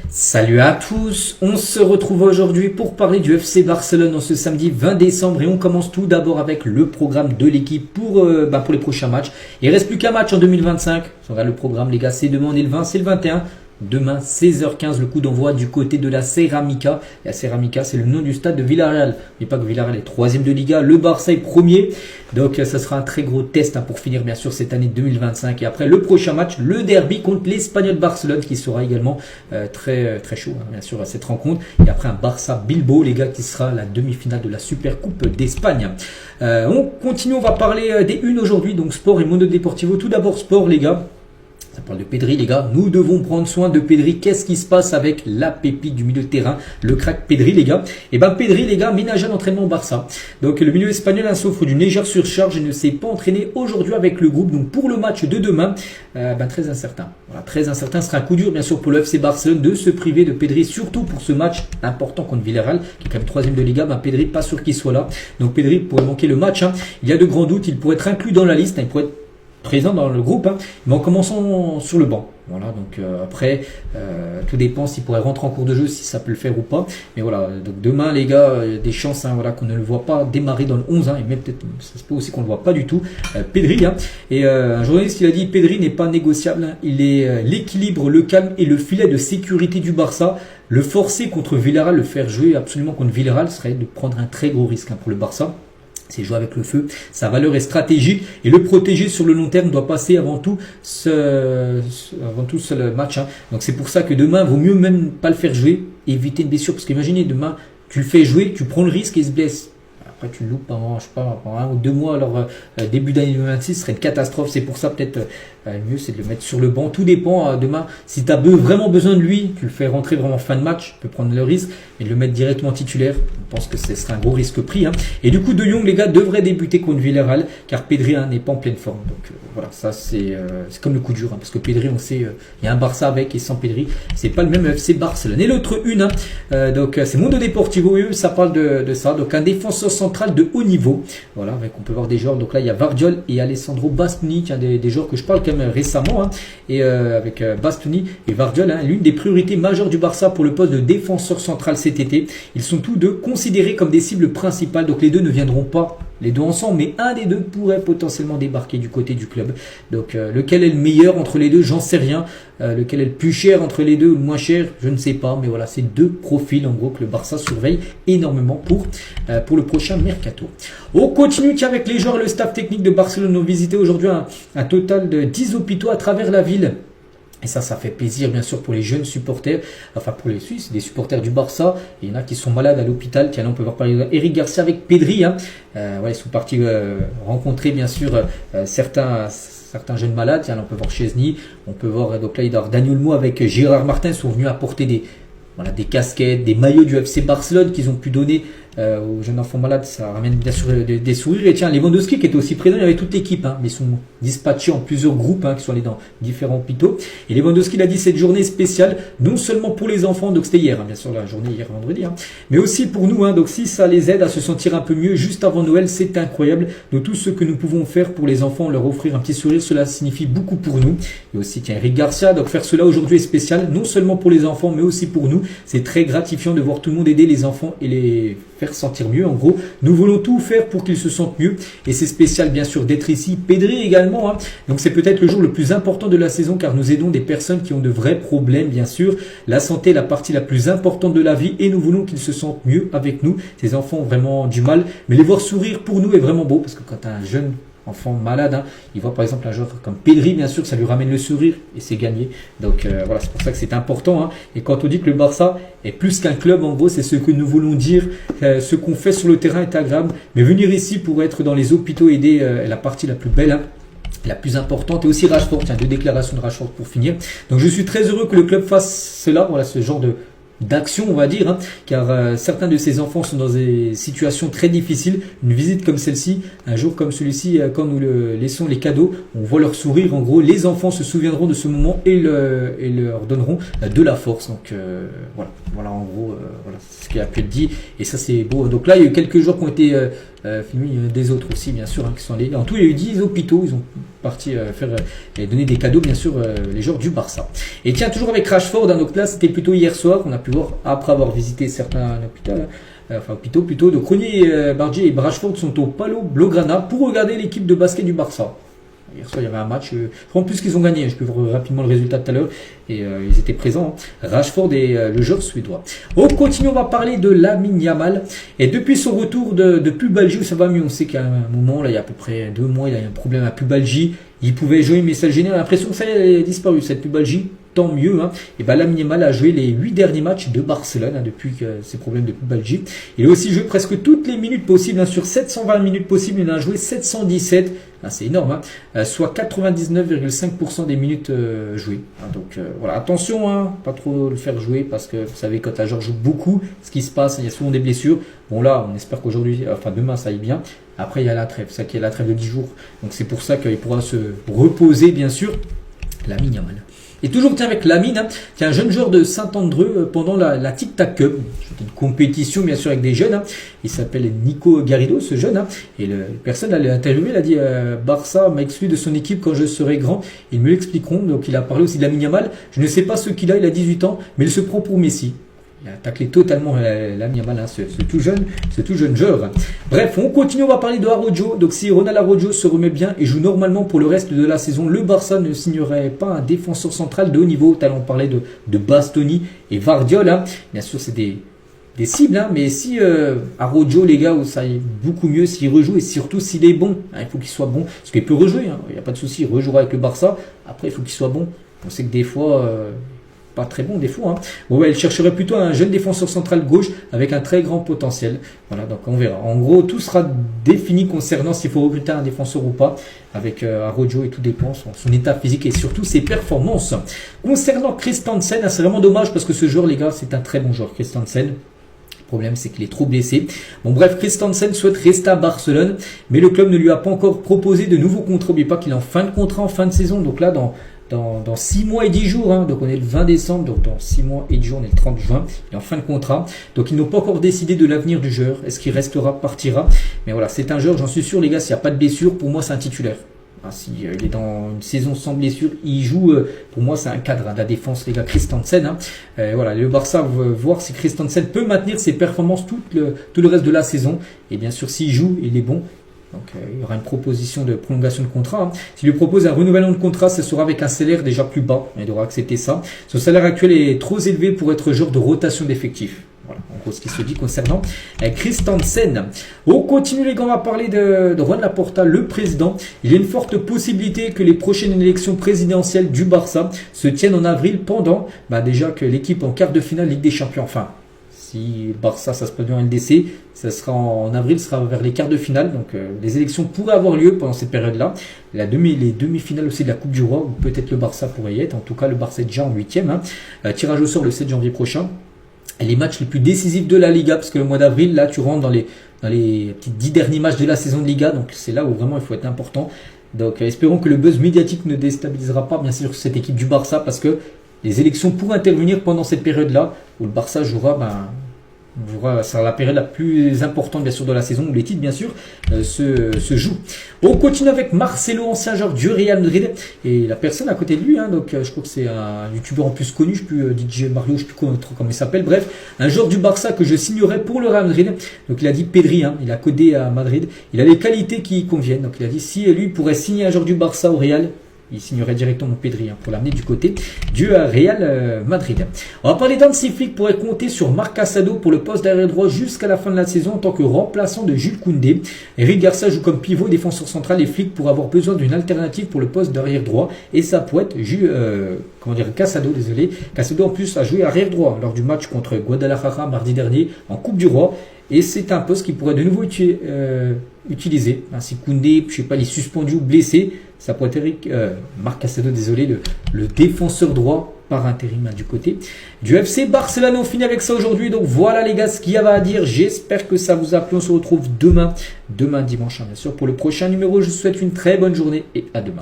Salut à tous, on se retrouve aujourd'hui pour parler du FC Barcelone en ce samedi 20 décembre et on commence tout d'abord avec le programme de l'équipe pour les prochains matchs. Il reste plus qu'un match en 2025, ça sera le programme les gars, c'est demain, on est le 20, c'est le 21. Demain, 16h15, le coup d'envoi du côté de la Ceramica. La Ceramica, c'est le nom du stade de Villarreal. N'oubliez pas que Villarreal est 3e de Liga, le Barça est 1er. Donc, ça sera un très gros test pour finir, bien sûr, cette année 2025. Et après, le prochain match, le derby contre l'Espagnol Barcelone, qui sera également très chaud, bien sûr, à cette rencontre. Et après, un Barça-Bilbao, les gars, qui sera la demi-finale de la Super Coupe d'Espagne. On continue, on va parler des unes aujourd'hui. Donc, sport et Mundo Deportivo. Tout d'abord, sport, les gars. Ça parle de Pedri, les gars. Nous devons prendre soin de Pedri. Qu'est-ce qui se passe avec la pépite du milieu de terrain, le crack Pedri, les gars? Et Pedri, les gars, ménage à l'entraînement au Barça. Donc, le milieu espagnol souffre d'une légère surcharge et ne s'est pas entraîné aujourd'hui avec le groupe. Donc, pour le match de demain, très incertain. Voilà, très incertain. Ce sera un coup dur, bien sûr, pour le FC Barcelone de se priver de Pedri, surtout pour ce match important contre Villarreal, qui est quand même 3e de Liga. Pedri, pas sûr qu'il soit là. Donc, Pedri pourrait manquer le match. Il y a de grands doutes. Il pourrait être inclus dans la liste. Il pourrait être présent dans le groupe, mais en commençant sur le banc. Voilà, donc après, tout dépend s'il pourrait rentrer en cours de jeu, si ça peut le faire ou pas. Mais voilà, donc demain, les gars, des chances qu'on ne le voit pas démarrer dans le 11, et même peut-être, ça se peut aussi qu'on ne le voit pas du tout. Pedri, et un journaliste qui a dit, Pedri n'est pas négociable, il est l'équilibre, le calme et le filet de sécurité du Barça. Le forcer contre Villarreal, le faire jouer absolument contre Villarreal, serait de prendre un très gros risque pour le Barça. C'est jouer avec le feu, sa valeur est stratégique et le protéger sur le long terme doit passer avant tout le match. Donc c'est pour ça que demain, vaut mieux même pas le faire jouer, éviter une blessure. Parce qu'imaginez, demain, tu le fais jouer, tu prends le risque et il se blesse. Après, tu le loupes pendant, pendant 1 ou 2 mois. Alors, début d'année 2026 serait une catastrophe. C'est pour ça, peut-être, le mieux, c'est de le mettre sur le banc. Tout dépend. Demain, si tu as vraiment besoin de lui, tu le fais rentrer vraiment fin de match. Tu peux prendre le risque. Mais de le mettre directement titulaire, je pense que ce serait un gros risque pris. Et du coup, De Jong, les gars, devrait débuter contre Villarreal. Car Pedri n'est pas en pleine forme. Donc, voilà, ça, c'est comme le coup dur. Parce que Pedri, on sait, il y a un Barça avec et sans Pedri. C'est pas le même FC Barcelone. Et l'autre une, donc, c'est Mundo Deportivo. Ça parle de ça. Donc, un défenseur central de haut niveau. Voilà, on peut voir des joueurs. Donc là, il y a Vardiol et Alessandro Bastoni, des joueurs que je parle quand même récemment. Et avec Bastoni et Vardiol, l'une des priorités majeures du Barça pour le poste de défenseur central cet été. Ils sont tous deux considérés comme des cibles principales. Donc les deux ne viendront pas les deux ensemble, mais un des deux pourrait potentiellement débarquer du côté du club. Donc lequel est le meilleur entre les deux, j'en sais rien. Lequel est le plus cher entre les deux ou le moins cher, je ne sais pas. Mais voilà, c'est deux profils en gros que le Barça surveille énormément pour le prochain mercato. On continue avec les joueurs. Le staff technique de Barcelone ont visité aujourd'hui un total de 10 hôpitaux à travers la ville. Et ça fait plaisir bien sûr pour les jeunes supporters, enfin pour les Suisses, des supporters du Barça. Il y en a qui sont malades à l'hôpital. Tiens, là on peut voir par exemple Eric Garcia avec Pedri. Ils sont partis rencontrer bien sûr certains jeunes malades. Tiens, là on peut voir Chesney, on peut voir donc là il y a Dani Olmo avec Gérard Martin sont venus apporter des casquettes, des maillots du FC Barcelone qu'ils ont pu donner aux jeunes enfants malades. Ça ramène bien sûr des sourires. Et tiens, Lewandowski qui était aussi présent, il y avait toute l'équipe, mais ils sont dispatchés en plusieurs groupes qui sont allés dans différents hôpitaux. Et Lewandowski l'a dit, cette journée spéciale, non seulement pour les enfants, donc c'était hier, bien sûr la journée hier vendredi, mais aussi pour nous. Donc si ça les aide à se sentir un peu mieux juste avant Noël, c'est incroyable. Donc tout ce que nous pouvons faire pour les enfants, leur offrir un petit sourire, cela signifie beaucoup pour nous. Et aussi tiens, Eric Garcia, donc faire cela aujourd'hui est spécial, non seulement pour les enfants, mais aussi pour nous. C'est très gratifiant de voir tout le monde aider les enfants et les faire sentir mieux. En gros, nous voulons tout faire pour qu'ils se sentent mieux. Et c'est spécial, bien sûr, d'être ici. Pedri également. Donc, c'est peut-être le jour le plus important de la saison car nous aidons des personnes qui ont de vrais problèmes, bien sûr. La santé est la partie la plus importante de la vie et nous voulons qu'ils se sentent mieux avec nous. Ces enfants ont vraiment du mal. Mais les voir sourire pour nous est vraiment beau parce que quand un jeune enfant malade, il voit par exemple un joueur comme Pedri, bien sûr, ça lui ramène le sourire et c'est gagné. Donc voilà, c'est pour ça que c'est important. Et quand on dit que le Barça est plus qu'un club, en gros, c'est ce que nous voulons dire. Ce qu'on fait sur le terrain est agréable, mais venir ici pour être dans les hôpitaux, aider est la partie la plus belle. La plus importante et aussi Rashford. Tiens, 2 déclarations de Rashford pour finir. Donc je suis très heureux que le club fasse cela. Voilà, ce genre d'action, on va dire, car certains de ces enfants sont dans des situations très difficiles. Une visite comme celle-ci, un jour comme celui-ci, quand nous laissons les cadeaux, on voit leur sourire. En gros, les enfants se souviendront de ce moment et leur donneront de la force. Donc voilà en gros, voilà ce qui a pu être dit. Et ça c'est beau. Donc là, il y a eu quelques joueurs qui ont été des autres aussi, bien sûr, qui sont allés. En tout, il y a eu 10 hôpitaux, ils ont parti donner des cadeaux, bien sûr, les joueurs du Barça. Et tiens, toujours avec Rashford, donc là, c'était plutôt hier soir, on a pu voir, après avoir visité certains hôpitaux plutôt, de Cronier, Bardi et Rashford sont au Palo Blaugrana pour regarder l'équipe de basket du Barça. Hier soir, il y avait un match. Je crois en plus qu'ils ont gagné. Je peux voir rapidement le résultat tout à l'heure. Et ils étaient présents. Rashford et le joueur suédois. On continue. On va parler de Lamine Yamal. Et depuis son retour de pubalgie, ça va mieux. On sait qu'à un moment, là, il y a à peu près 2 mois, il a eu un problème à pubalgie. Il pouvait jouer, mais ça génère l'impression que ça a disparu, cette pubalgie. Tant mieux. Et ben Lamine Yamal a joué les 8 derniers matchs de Barcelone depuis ses problèmes de pubalgie. Il a aussi joué presque toutes les minutes possibles. Sur 720 minutes possibles, il en a joué 717. C'est énorme. Soit 99,5% des minutes jouées. Donc voilà, attention, pas trop le faire jouer parce que vous savez, quand un joueur joue beaucoup, ce qui se passe, il y a souvent des blessures. Bon là, on espère qu'aujourd'hui, demain, ça aille bien. Après, il y a la trêve. C'est ça qu'il y a la trêve de 10 jours. Donc c'est pour ça qu'il pourra se reposer, bien sûr, Lamine Yamal. Et toujours avec Lamine, qui est un jeune joueur de Saint-Andreu pendant la Tic Tac Cup. C'était une compétition bien sûr avec des jeunes. Il s'appelle Nico Garrido, ce jeune. Et la personne l'a interviewé, il a dit Barça m'a exclu de son équipe quand je serai grand. Ils me l'expliqueront. Donc il a parlé aussi de Lamine Yamal. Je ne sais pas ce qu'il a, il a 18 ans, mais il se prend pour Messi. Il a taclé totalement Lamine Yamal, ce tout jeune joueur. Bref, on continue, on va parler de Araujo. Donc si Ronald Araujo se remet bien et joue normalement pour le reste de la saison, le Barça ne signerait pas un défenseur central de haut niveau. Tout à l'heure on parlait de Bastoni et Vardiol. Bien sûr c'est des cibles, mais si Araujo, les gars, ça est beaucoup mieux s'il rejoue et surtout s'il est bon. Il faut qu'il soit bon, parce qu'il peut rejouer, il n'y a pas de souci, il rejouera avec le Barça. Après il faut qu'il soit bon. On sait que des fois... pas très bon des fois. Bon, elle chercherait plutôt un jeune défenseur central gauche avec un très grand potentiel. Voilà, donc on verra. En gros, tout sera défini concernant s'il faut recruter un défenseur ou pas avec Araujo et tout dépend son état physique et surtout ses performances. Concernant Christensen, c'est vraiment dommage parce que ce joueur, les gars, c'est un très bon joueur, Christensen. Le problème, c'est qu'il est trop blessé. Bon, bref, Christensen souhaite rester à Barcelone, mais le club ne lui a pas encore proposé de nouveaux contrats. N'oubliez pas qu'il est en fin de contrat, en fin de saison. Donc là, dans 6 mois et 10 jours, donc on est le 20 décembre, donc dans 6 mois et 10 jours, on est le 30 juin, il est en fin de contrat. Donc ils n'ont pas encore décidé de l'avenir du joueur. Est-ce qu'il restera, partira? Mais voilà, c'est un joueur, j'en suis sûr, les gars, s'il n'y a pas de blessure, pour moi, c'est un titulaire. S'il est dans une saison sans blessure, il joue, pour moi c'est un cadre de la défense, les gars, Christensen. Voilà, le Barça veut voir si Christensen peut maintenir ses performances tout le reste de la saison. Et bien sûr, s'il joue, il est bon. Donc il y aura une proposition de prolongation de contrat. S'il lui propose un renouvellement de contrat, ce sera avec un salaire déjà plus bas. Il devra accepter ça. Son salaire actuel est trop élevé pour être genre de rotation d'effectifs. Voilà, en gros ce qui se dit concernant Christensen. On continue les gars, on va parler de Juan Laporta, le président. Il y a une forte possibilité que les prochaines élections présidentielles du Barça se tiennent en avril pendant déjà que l'équipe en quart de finale Ligue des Champions. Enfin, si Barça ça se passe bien en LDC, ça sera en avril, ce sera vers les quarts de finale. Donc les élections pourraient avoir lieu pendant cette période-là. Les demi-finales aussi de la Coupe du Roi, ou peut-être le Barça pourrait y être. En tout cas, le Barça est déjà en 8e. Tirage au sort le 7 janvier prochain. Et les matchs les plus décisifs de la Liga, parce que le mois d'avril, là, tu rentres dans les petits 10 derniers matchs de la saison de Liga. Donc c'est là où vraiment il faut être important. Donc espérons que le buzz médiatique ne déstabilisera pas bien sûr cette équipe du Barça, parce que les élections pourraient intervenir pendant cette période-là où le Barça jouera, sera la période la plus importante bien sûr de la saison où les titres bien sûr se jouent. On continue avec Marcelo, ancien joueur du Real Madrid, et la personne à côté de lui, donc je crois que c'est un youtubeur en plus connu, je ne sais plus DJ Mario, je ne sais plus comment il s'appelle, bref, un joueur du Barça que je signerais pour le Real Madrid. Donc il a dit Pedri, il a codé à Madrid, il a les qualités qui conviennent, donc il a dit si lui pourrait signer un joueur du Barça au Real, il signerait directement Pedri pour l'amener du côté du Real Madrid. On va parler d'Hansi Flick pourrait compter sur Marc Casado pour le poste d'arrière droit jusqu'à la fin de la saison en tant que remplaçant de Jules Koundé. Eric Garcia joue comme pivot défenseur central et Flick pourrait avoir besoin d'une alternative pour le poste d'arrière droit et ça pourrait être Casado, désolé. Casado en plus a joué arrière droit lors du match contre Guadalajara mardi dernier en Coupe du Roi. Et c'est un poste qui pourrait de nouveau utiliser. Si Koundé, je sais pas, il est suspendu ou blessé, ça pourrait être Marc Casado, désolé, le défenseur droit par intérim du côté du FC Barcelone. On finit avec ça aujourd'hui. Donc voilà les gars ce qu'il y avait à dire. J'espère que ça vous a plu. On se retrouve demain dimanche bien sûr pour le prochain numéro. Je vous souhaite une très bonne journée et à demain.